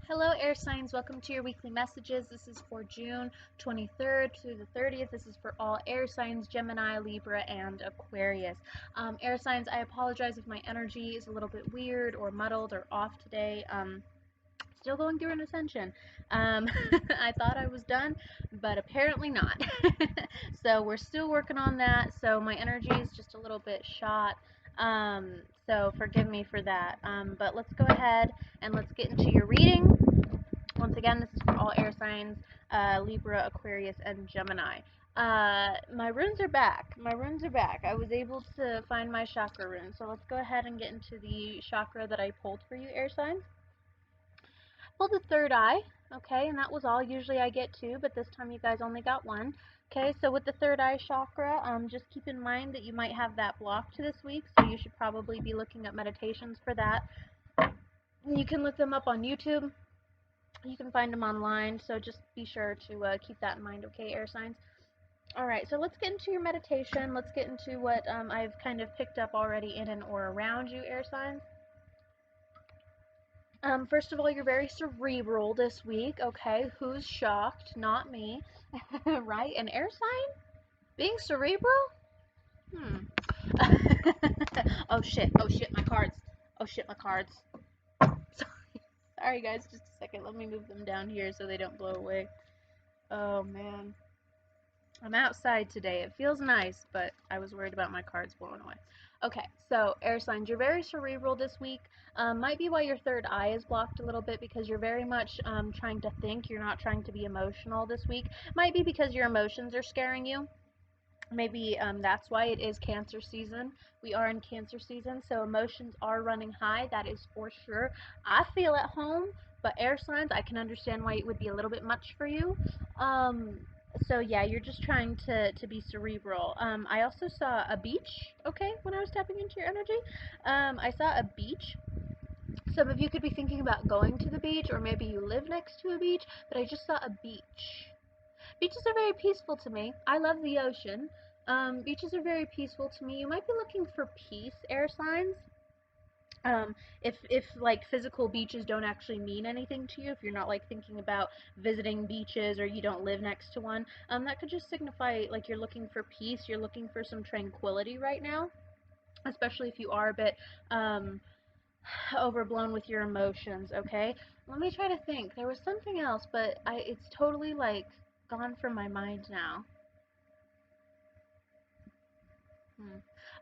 Hello, air signs. Welcome to your weekly messages. This is for June 23rd through the 30th. This is for all air signs, Gemini, Libra, and Aquarius. Air signs, I apologize if my energy is a little bit weird or muddled or off today. Still going through an ascension. I thought I was done, but apparently not. So we're still working on that. So my energy is just a little bit shot. So forgive me for that. But let's go ahead and let's get into your reading. Once again, this is for all air signs, Libra, Aquarius, and Gemini. My runes are back. My runes are back. I was able to find my chakra rune. So let's go ahead and get into the chakra that I pulled for you, air signs. Pulled the third eye, okay, and that was all. Usually I get two, but this time you guys only got one. Okay, so with the third eye chakra, just keep in mind that you might have that blocked this week, so you should probably be looking at meditations for that. You can look them up on YouTube. You can find them online, so just be sure to keep that in mind, okay, air signs? Alright, so let's get into your meditation. Let's get into what I've kind of picked up already in and or around you, air signs. First of all, you're very cerebral this week, okay? Who's shocked? Not me. Right? An air sign? Being cerebral? Oh shit, my cards. Oh shit, my cards. Sorry guys, just a second. Let me move them down here so they don't blow away. Oh man. I'm outside today. It feels nice, but I was worried about my cards blowing away. Okay, so air signs, you're very cerebral this week. Might be why your third eye is blocked a little bit, because you're very much trying to think. You're not trying to be emotional this week. Might be because your emotions are scaring you. Maybe that's why it is Cancer season. We are in Cancer season, so emotions are running high. That is for sure. I feel at home, but air signs, I can understand why it would be a little bit much for you. So yeah, you're just trying to be cerebral. I also saw a beach, okay, when I was tapping into your energy. I saw a beach. Some of you could be thinking about going to the beach, or maybe you live next to a beach, but I just saw a beach. Beaches are very peaceful to me. I love the ocean. Beaches are very peaceful to me. You might be looking for peace, air signs. If like physical beaches don't actually mean anything to you, if you're not like thinking about visiting beaches or you don't live next to one, that could just signify like you're looking for peace. You're looking for some tranquility right now, especially if you are a bit overblown with your emotions. Okay, let me try to think. There was something else, but it's totally like gone from my mind now.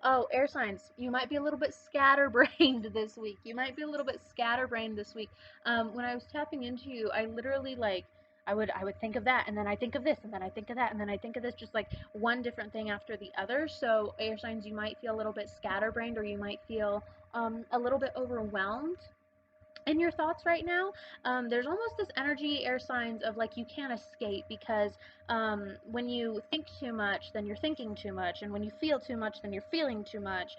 Oh, air signs. You might be a little bit scatterbrained this week. You might be a little bit scatterbrained this week. When I was tapping into you, I literally like I would think of that, and then I think of this, and then I think of that, and then I think of this, just like one different thing after the other. So air signs, you might feel a little bit scatterbrained, or you might feel a little bit overwhelmed in your thoughts right now. There's almost this energy, air signs, of like you can't escape, because when you think too much, then you're thinking too much, and when you feel too much, then you're feeling too much.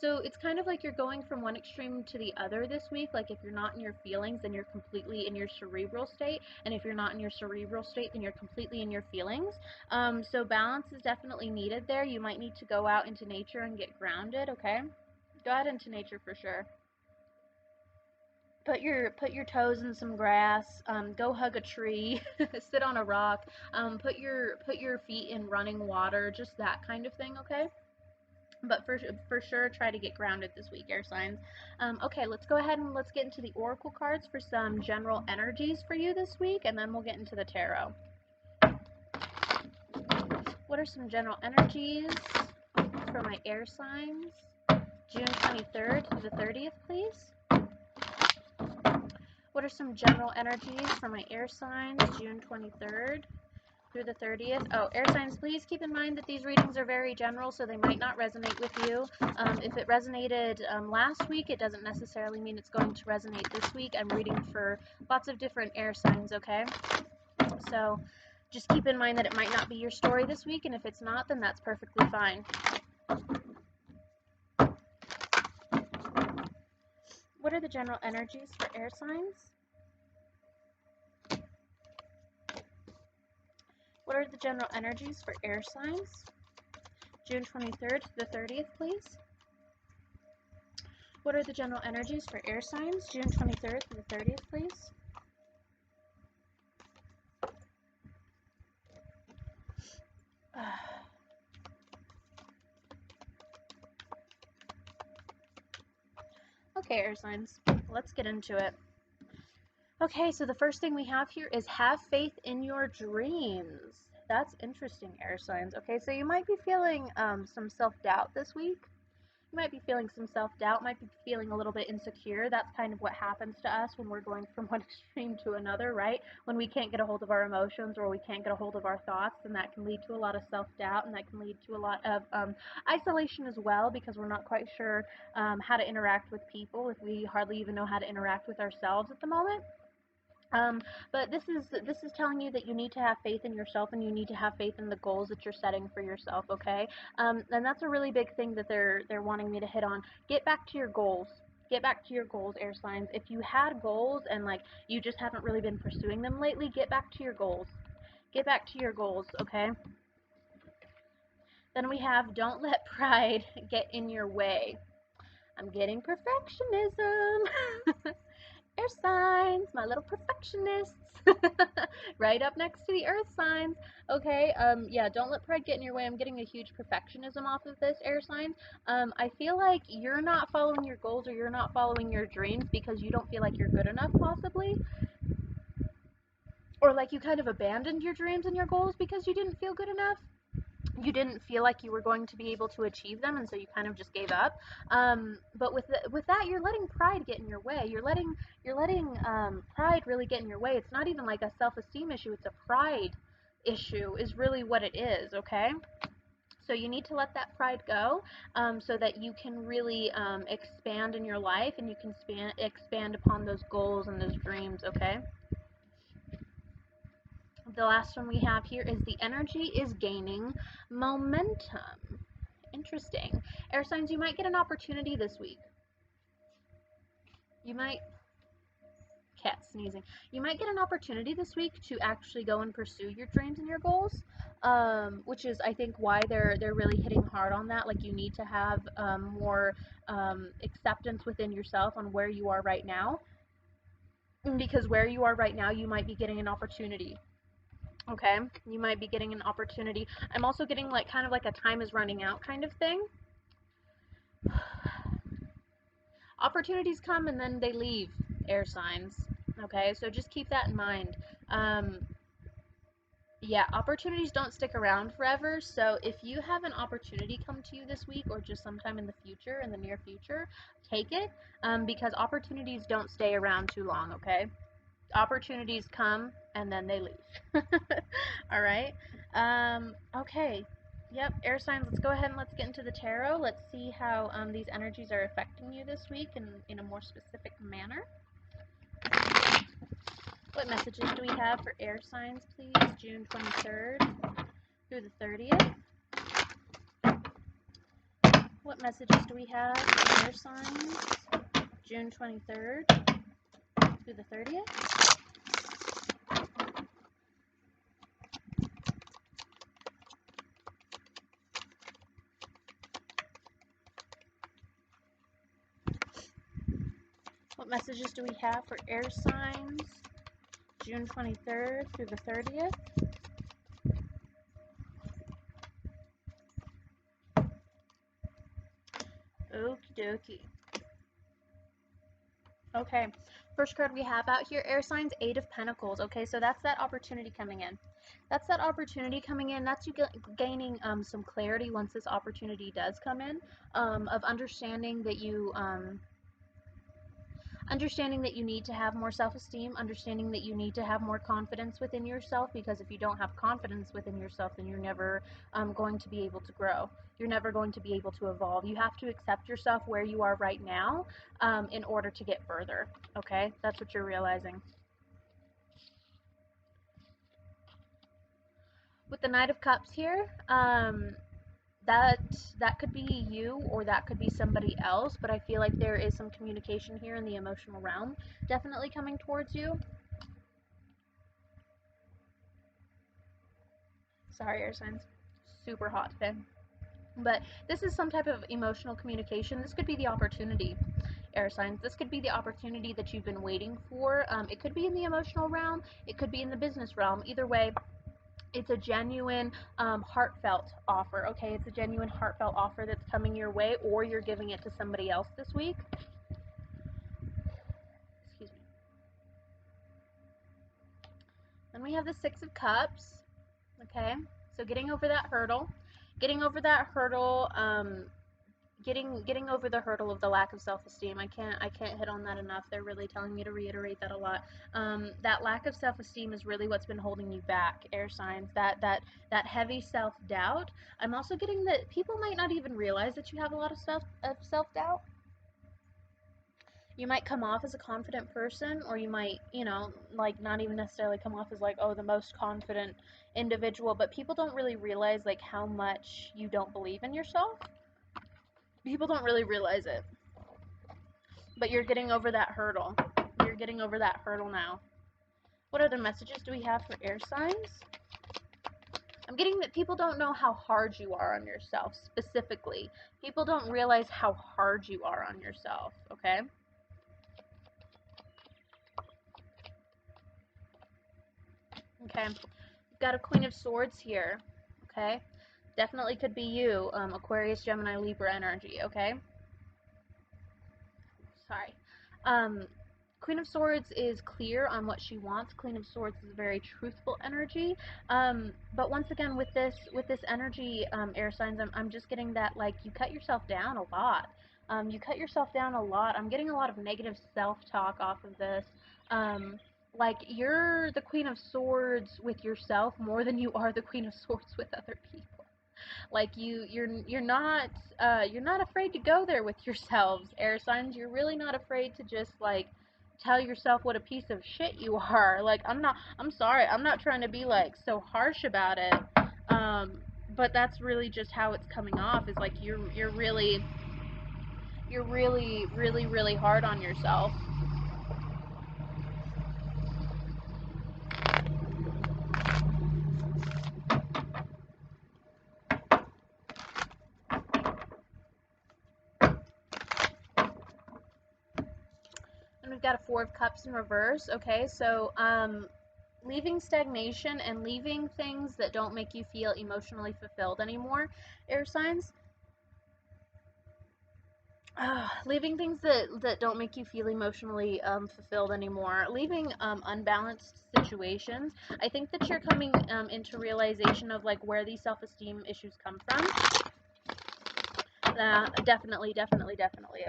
So it's kind of like you're going from one extreme to the other this week. Like if you're not in your feelings, then you're completely in your cerebral state, and if you're not in your cerebral state, then you're completely in your feelings. So balance is definitely needed there. You might need to go out into nature and get grounded. Okay, go out into nature for sure. Put your toes in some grass. Go hug a tree. Sit on a rock. Put your feet in running water. Just that kind of thing. Okay. But for sure, try to get grounded this week, air signs. Okay, let's go ahead and let's get into the oracle cards for some general energies for you this week, and then we'll get into the tarot. What are some general energies for my air signs? June 23rd to the 30th, please. What are some general energies for my air signs, June 23rd through the 30th? Oh, air signs, please keep in mind that these readings are very general, so they might not resonate with you. If it resonated last week, it doesn't necessarily mean it's going to resonate this week. I'm reading for lots of different air signs, okay? So just keep in mind that it might not be your story this week, and if it's not, then that's perfectly fine. What are the general energies for air signs? What are the general energies for air signs? June 23rd to the 30th, please. What are the general energies for air signs, June 23rd through the 30th, please? Okay, air signs, let's get into it. Okay, so the first thing we have here is have faith in your dreams. That's interesting, air signs. Okay, so you might be feeling some self-doubt this week. You might be feeling some self-doubt, might be feeling a little bit insecure. That's kind of what happens to us when we're going from one extreme to another, right? When we can't get a hold of our emotions or we can't get a hold of our thoughts, and that can lead to a lot of self-doubt, and that can lead to a lot of isolation as well, because we're not quite sure how to interact with people if we hardly even know how to interact with ourselves at the moment. But this is telling you that you need to have faith in yourself, and you need to have faith in the goals that you're setting for yourself, okay? And that's a really big thing that they're wanting me to hit on. Get back to your goals. Get back to your goals, air signs. If you had goals and like you just haven't really been pursuing them lately, get back to your goals. Get back to your goals, okay? Then we have don't let pride get in your way. I'm getting perfectionism. Air signs, my little perfectionists, right up next to the earth signs. Okay, yeah, don't let pride get in your way. I'm getting a huge perfectionism off of this, air signs. I feel like you're not following your goals, or you're not following your dreams because you don't feel like you're good enough, possibly. Or like you kind of abandoned your dreams and your goals because you didn't feel good enough. You didn't feel like you were going to be able to achieve them, and so you kind of just gave up. But with that, you're letting pride get in your way. You're letting pride really get in your way. It's not even like a self-esteem issue. It's a pride issue is really what it is, okay? So you need to let that pride go, so that you can really expand in your life, and you can expand upon those goals and those dreams, okay? The last one we have here is the energy is gaining momentum. Interesting. Air signs, you might get an opportunity this week. You might, cat sneezing. You might get an opportunity this week to actually go and pursue your dreams and your goals, which is, I think, why they're really hitting hard on that. Like, you need to have more acceptance within yourself on where you are right now, because where you are right now, you might be getting an opportunity. Okay, you might be getting an opportunity. I'm also getting like kind of like a time is running out kind of thing. Opportunities come and then they leave, air signs. Okay, so just keep that in mind. Yeah, opportunities don't stick around forever. So if you have an opportunity come to you this week, or just sometime in the future, in the near future, take it, because opportunities don't stay around too long, okay? Opportunities come and then they leave. All right. Okay. Yep, air signs, let's go ahead and let's get into the tarot. Let's see how these energies are affecting you this week in a more specific manner. What messages do we have for air signs, please? June 23rd through the 30th. What messages do we have for air signs? June 23rd through the 30th. What messages do we have for air signs, June 23rd through the 30th? Okie dokie. Okay, first card we have out here, air signs, Eight of Pentacles. Okay, so that's that opportunity coming in. That's that opportunity coming in. That's you gaining some clarity once this opportunity does come in, of understanding that you need to have more self-esteem, understanding that you need to have more confidence within yourself, because if you don't have confidence within yourself, then you're never going to be able to grow. You're never going to be able to evolve. You have to accept yourself where you are right now in order to get further, okay? That's what you're realizing. With the Knight of Cups here, that could be you, or that could be somebody else, but I feel like there is some communication here in the emotional realm definitely coming towards you. Sorry, air signs. Super hot today. But this is some type of emotional communication. This could be the opportunity. air signs. This could be the opportunity that you've been waiting for. It could be in the emotional realm, it could be in the business realm. Either way, it's a genuine, heartfelt offer, okay? It's a genuine, heartfelt offer that's coming your way, or you're giving it to somebody else this week. Excuse me. Then we have the Six of Cups, okay? So getting over that hurdle, getting over that hurdle, getting over the hurdle of the lack of self-esteem. I can't hit on that enough. They're really telling me to reiterate that a lot. That lack of self-esteem is really what's been holding you back, air signs. That heavy self-doubt. I'm also getting that people might not even realize that you have a lot of self-doubt. You might come off as a confident person, or you might, like, not even necessarily come off as like, oh, the most confident individual, but people don't really realize like how much you don't believe in yourself. People don't really realize it, but you're getting over that hurdle. You're getting over that hurdle now. What other messages do we have for air signs? I'm getting that people don't know how hard you are on yourself, specifically. People don't realize how hard you are on yourself, okay? Okay, you've got a Queen of Swords here, okay? Definitely could be you, Aquarius, Gemini, Libra energy, okay? Sorry. Queen of Swords is clear on what she wants. Queen of Swords is a very truthful energy. But once again, with this energy, air signs, I'm just getting that, like, you cut yourself down a lot. You cut yourself down a lot. I'm getting a lot of negative self-talk off of this. Like, you're the Queen of Swords with yourself more than you are the Queen of Swords with other people. Like, you're not afraid to go there with yourselves, air signs. You're really not afraid to just, like, tell yourself what a piece of shit you are. Like, I'm sorry, I'm not trying to be like so harsh about it, but that's really just how it's coming off, is like you're really really hard on yourself. And we've got a Four of Cups in reverse. Okay, so leaving stagnation and leaving things that don't make you feel emotionally fulfilled anymore, air signs. Leaving things that don't make you feel emotionally fulfilled anymore. Leaving unbalanced situations. I think that you're coming into realization of like where these self-esteem issues come from. Definitely.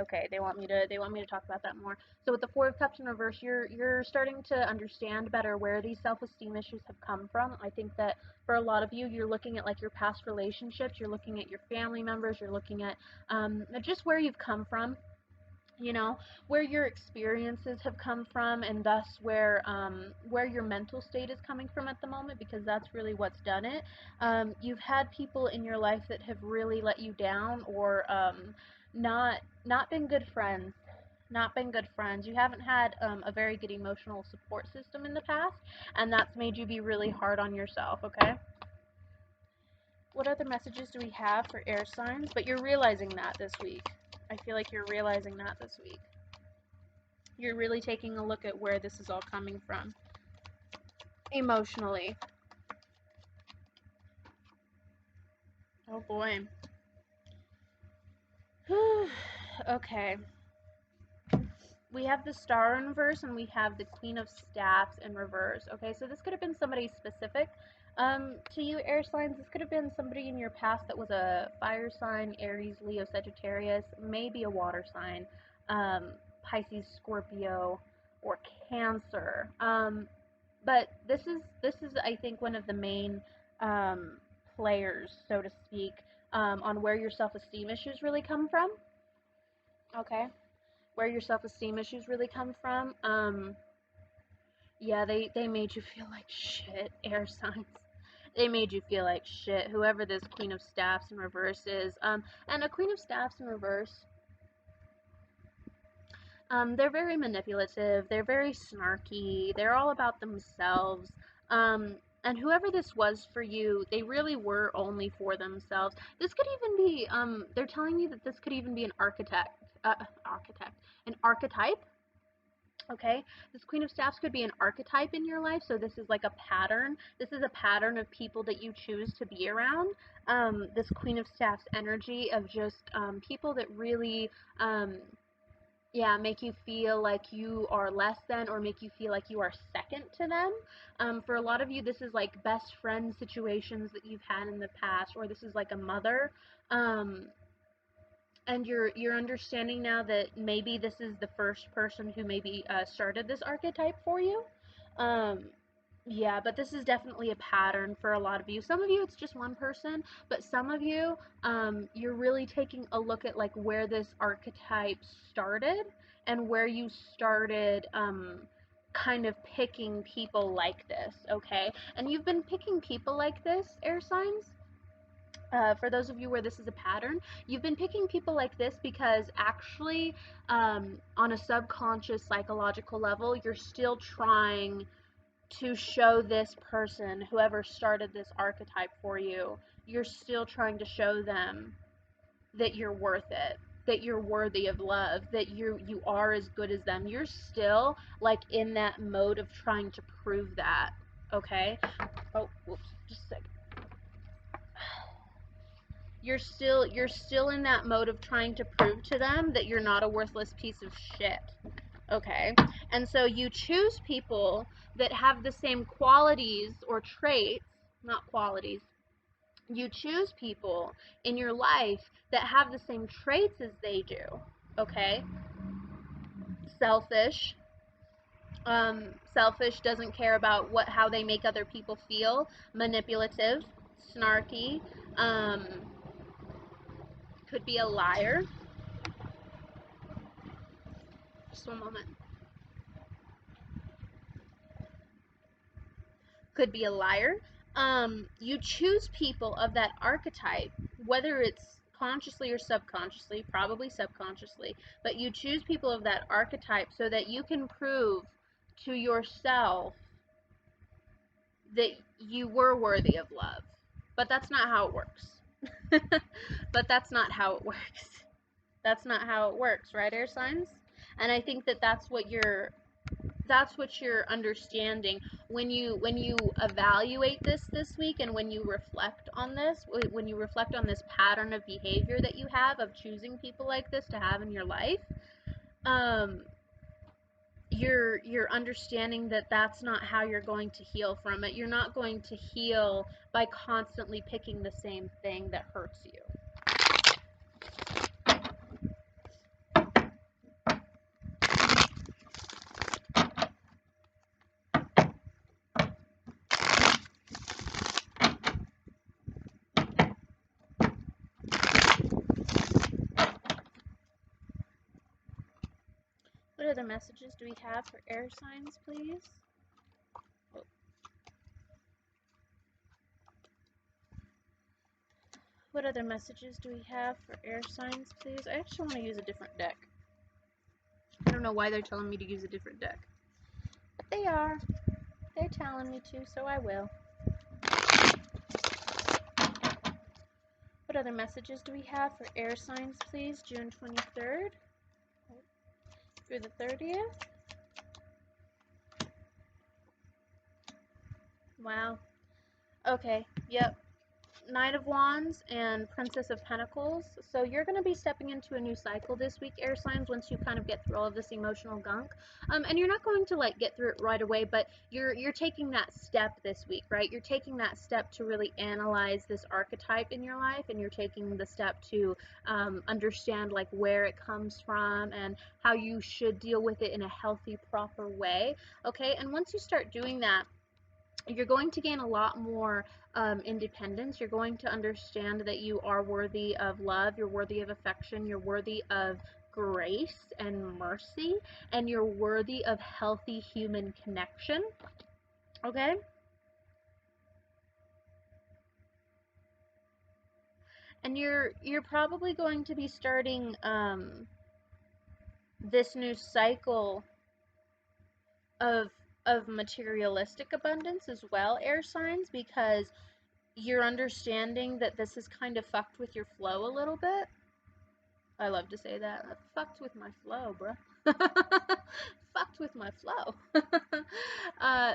Okay, they want me to talk about that more. So with the Four of Cups in reverse, you're starting to understand better where these self-esteem issues have come from. I think that for a lot of you, you're looking at like your past relationships, you're looking at your family members, you're looking at just where you've come from. Where your experiences have come from, and thus where your mental state is coming from at the moment, because that's really what's done it. You've had people in your life that have really let you down, or not been good friends. Not been good friends. You haven't had a very good emotional support system in the past, and that's made you be really hard on yourself, okay? What other messages do we have for air signs? But you're realizing that this week. I feel like you're realizing that this week. You're really taking a look at where this is all coming from emotionally. Oh boy. Okay. We have the Star in reverse, and we have the Queen of Staffs in reverse. Okay, so this could have been somebody specific to you, air signs. This could have been somebody in your past that was a fire sign, Aries, Leo, Sagittarius, maybe a water sign, Pisces, Scorpio, or Cancer. But this is I think one of the main players, so to speak, on where your self-esteem issues really come from. Okay, where your self-esteem issues really come from. Yeah, they made you feel like shit, air signs. They made you feel like shit, whoever this Queen of Staffs in reverse is. And a Queen of Staffs in reverse, they're very manipulative, they're very snarky, they're all about themselves. And whoever this was for you, they really were only for themselves. This could even be, they're telling you that this could even be an architect, an archetype. Okay, this Queen of Staffs could be an archetype in your life, so this is like a pattern. This is a pattern of people that you choose to be around. This Queen of Staffs energy of just people that really, yeah, make you feel like you are less than, or make you feel like you are second to them. For a lot of you, this is like best friend situations that you've had in the past, or this is like a mother. And you're understanding now that maybe this is the first person who maybe started this archetype for you. Yeah, but this is definitely a pattern for a lot of you. Some of you it's just one person, but some of you you're really taking a look at like where this archetype started and where you started kind of picking people like this, okay? And you've been picking people like this, air signs. For those of you where this is a pattern, you've been picking people like this because actually, on a subconscious psychological level, you're still trying to show this person, whoever started this archetype for you, you're still trying to show them that you're worth it, that you're worthy of love, that you are as good as them. You're still like in that mode of trying to prove that, okay? Oh, whoops, just a second. You're still in that mode of trying to prove to them that you're not a worthless piece of shit. Okay? And so you choose people that have the same qualities or traits, not qualities. You choose people in your life that have the same traits as they do. Okay? Selfish. Selfish, doesn't care about how they make other people feel. Manipulative, snarky, could be a liar. Just one moment. Could be a liar. You choose people of that archetype, whether it's consciously or subconsciously, probably subconsciously, but you choose people of that archetype so that you can prove to yourself that you were worthy of love. But that's not how it works. But that's not how it works. That's not how it works, right, air signs? And I think that that's what you're understanding when you evaluate this week, and when you reflect on this, when you reflect on this pattern of behavior that you have of choosing people like this to have in your life. You're understanding that that's not how you're going to heal from it. You're not going to heal by constantly picking the same thing that hurts you. What other messages do we have for air signs, please? Oh. What other messages do we have for air signs, please? I actually want to use a different deck. I don't know why they're telling me to use a different deck. But they are. They're telling me to, so I will. What other messages do we have for air signs, please? June 23rd through the 30th. Wow. Okay, yep. Knight of Wands and Princess of Pentacles. So you're going to be stepping into a new cycle this week, air signs, once you kind of get through all of this emotional gunk. And you're not going to like get through it right away, but you're taking that step this week, right? You're taking that step to really analyze this archetype in your life, and you're taking the step to understand like where it comes from and how you should deal with it in a healthy, proper way. Okay, and once you start doing that, you're going to gain a lot more independence. You're going to understand that you are worthy of love, you're worthy of affection, you're worthy of grace and mercy, and you're worthy of healthy human connection. Okay? And you're probably going to be starting this new cycle of materialistic abundance as well, air signs, because you're understanding that this has kind of fucked with your flow a little bit. I love to say that. That fucked with my flow, bruh. Fucked with my flow.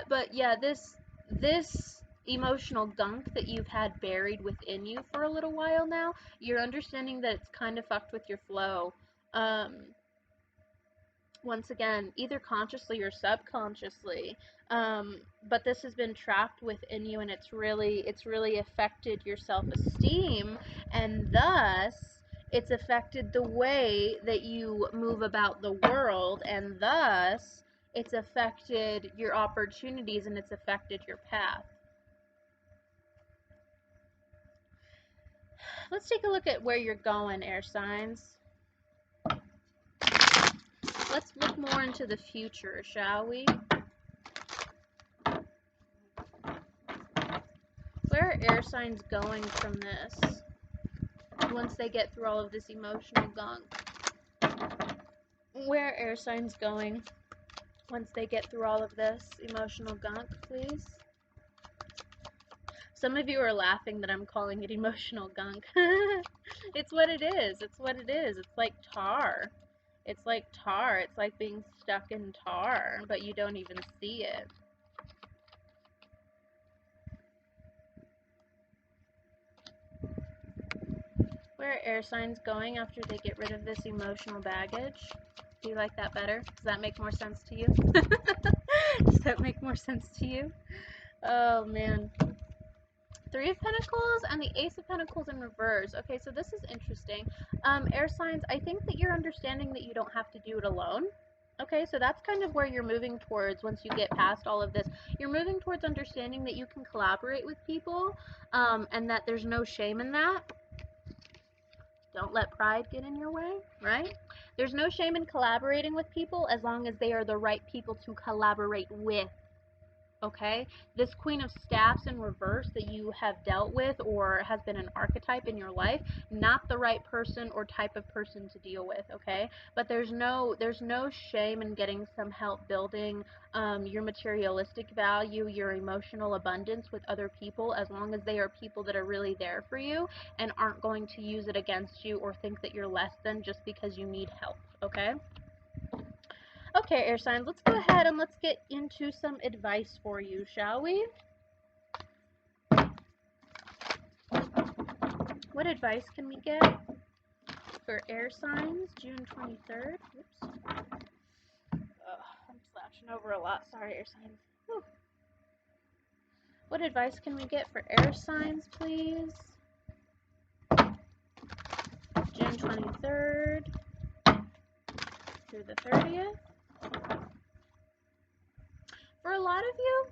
But yeah, this emotional gunk that you've had buried within you for a little while now, you're understanding that it's kind of fucked with your flow. Um, Once again, either consciously or subconsciously. But this has been trapped within you, and it's really affected your self-esteem, and thus it's affected the way that you move about the world, and thus it's affected your opportunities, and it's affected your path. Let's take a look at where you're going, air signs. Let's look more into the future, shall we? Where are air signs going from this once they get through all of this emotional gunk? Where are air signs going once they get through all of this emotional gunk, please? Some of you are laughing that I'm calling it emotional gunk. It's what it is. It's what it is. It's like tar. It's like tar. It's like being stuck in tar, but you don't even see it. Where are air signs going after they get rid of this emotional baggage? Do you like that better? Does that make more sense to you? Does that make more sense to you? Oh, man. Three of Pentacles and the Ace of Pentacles in reverse. Okay, so this is interesting. Air signs, I think that you're understanding that you don't have to do it alone. Okay, so that's kind of where you're moving towards once you get past all of this. You're moving towards understanding that you can collaborate with people, and that there's no shame in that. Don't let pride get in your way, right? There's no shame in collaborating with people as long as they are the right people to collaborate with. Okay, this Queen of Staffs in reverse that you have dealt with or has been an archetype in your life, not the right person or type of person to deal with. Okay, but there's no shame in getting some help building your materialistic value, your emotional abundance with other people, as long as they are people that are really there for you and aren't going to use it against you or think that you're less than just because you need help. Okay. Okay, air signs, let's go ahead and let's get into some advice for you, shall we? What advice can we get for air signs, June 23rd? Oops. I'm slouching over a lot. Sorry, air signs. Whew. What advice can we get for air signs, please? June 23rd through the 30th. For a lot of you,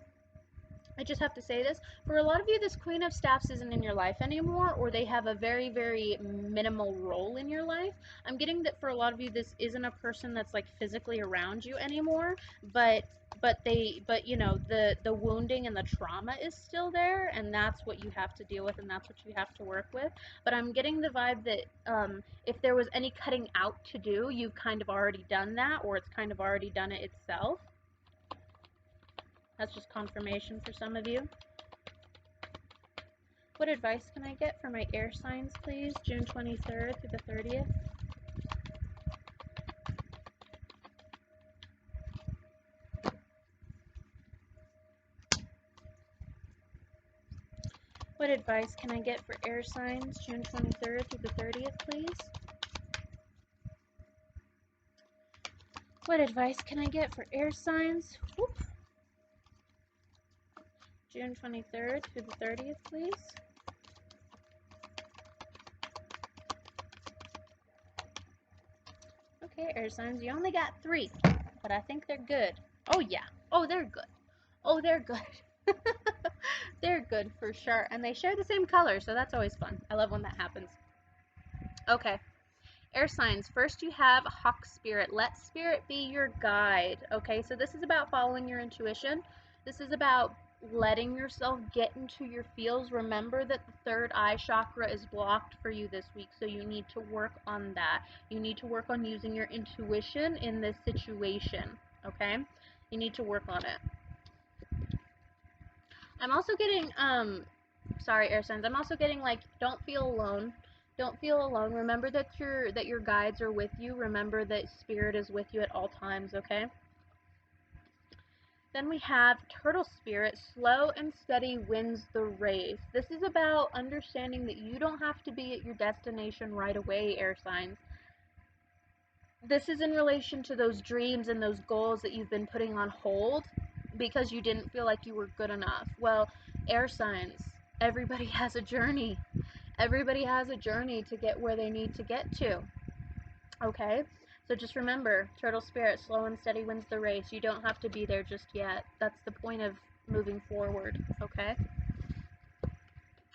I just have to say this, for a lot of you, this Queen of Staffs isn't in your life anymore, or they have a very, very minimal role in your life. I'm getting that for a lot of you, this isn't a person that's like physically around you anymore, but you know, the wounding and the trauma is still there, and that's what you have to deal with, and that's what you have to work with. But I'm getting the vibe that if there was any cutting out to do, you've kind of already done that, or it's kind of already done it itself. That's just confirmation for some of you. What advice can I get for my air signs, please? June 23rd through the 30th. What advice can I get for air signs, June 23rd through the 30th, please? What advice can I get for air signs? Whoop. June 23rd through the 30th, please. Okay, air signs, you only got 3, but I think they're good. Oh, yeah. Oh, they're good. Oh, they're good. They're good for sure. And they share the same color, so that's always fun. I love when that happens. Okay. Air signs, first you have Hawk Spirit. Let Spirit be your guide. Okay, so this is about following your intuition. This is about letting yourself get into your feels. Remember that the third eye chakra is blocked for you this week, so you need to work on that. You need to work on using your intuition in this situation, okay? You need to work on it. I'm also getting, sorry, air signs, I'm also getting, like, don't feel alone. Don't feel alone. Remember that your guides are with you. Remember that spirit is with you at all times, okay? Then we have turtle spirit, slow and steady wins the race. This is about understanding that you don't have to be at your destination right away, air signs. This is in relation to those dreams and those goals that you've been putting on hold because you didn't feel like you were good enough. Well, air signs, everybody has a journey. Everybody has a journey to get where they need to get to. Okay? So just remember, turtle spirit, slow and steady wins the race. You don't have to be there just yet. That's the point of moving forward. Okay?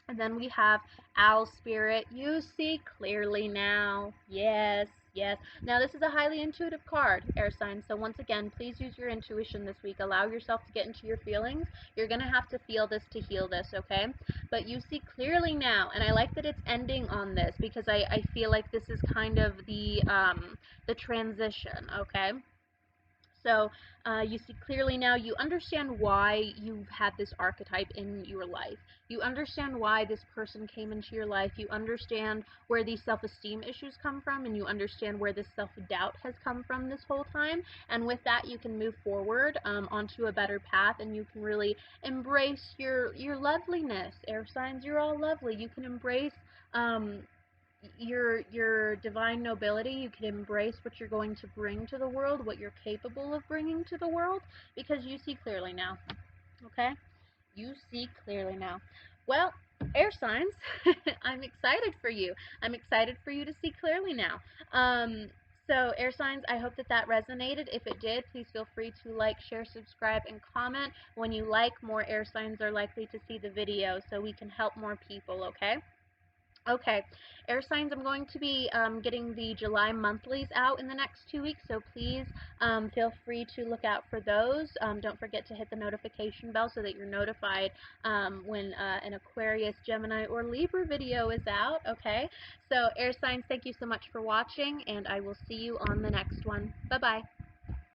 And then we have owl spirit. You see clearly now. Yes, yes. Now this is a highly intuitive card, air sign. So once again, please use your intuition this week. Allow yourself to get into your feelings. You're going to have to feel this to heal this, okay? But you see clearly now. And I like that it's ending on this because I feel like this is kind of the transition, okay? So you see clearly now, you understand why you've had this archetype in your life. You understand why this person came into your life. You understand where these self-esteem issues come from, and you understand where this self-doubt has come from this whole time. And with that, you can move forward onto a better path, and you can really embrace your loveliness. Air signs, you're all lovely. You can embrace your divine nobility. You can embrace what you're going to bring to the world, what you're capable of bringing to the world, because you see clearly now. Okay? You see clearly now. Well, air signs, I'm excited for you. I'm excited for you to see clearly now. So, air signs, I hope that that resonated. If it did, please feel free to like, share, subscribe, and comment. When you like, more air signs are likely to see the video so we can help more people, okay? Okay, air signs, I'm going to be getting the July monthlies out in the next 2 weeks, so please feel free to look out for those. Don't forget to hit the notification bell so that you're notified when an Aquarius, Gemini, or Libra video is out, okay? So air signs, thank you so much for watching, and I will see you on the next one. Bye-bye.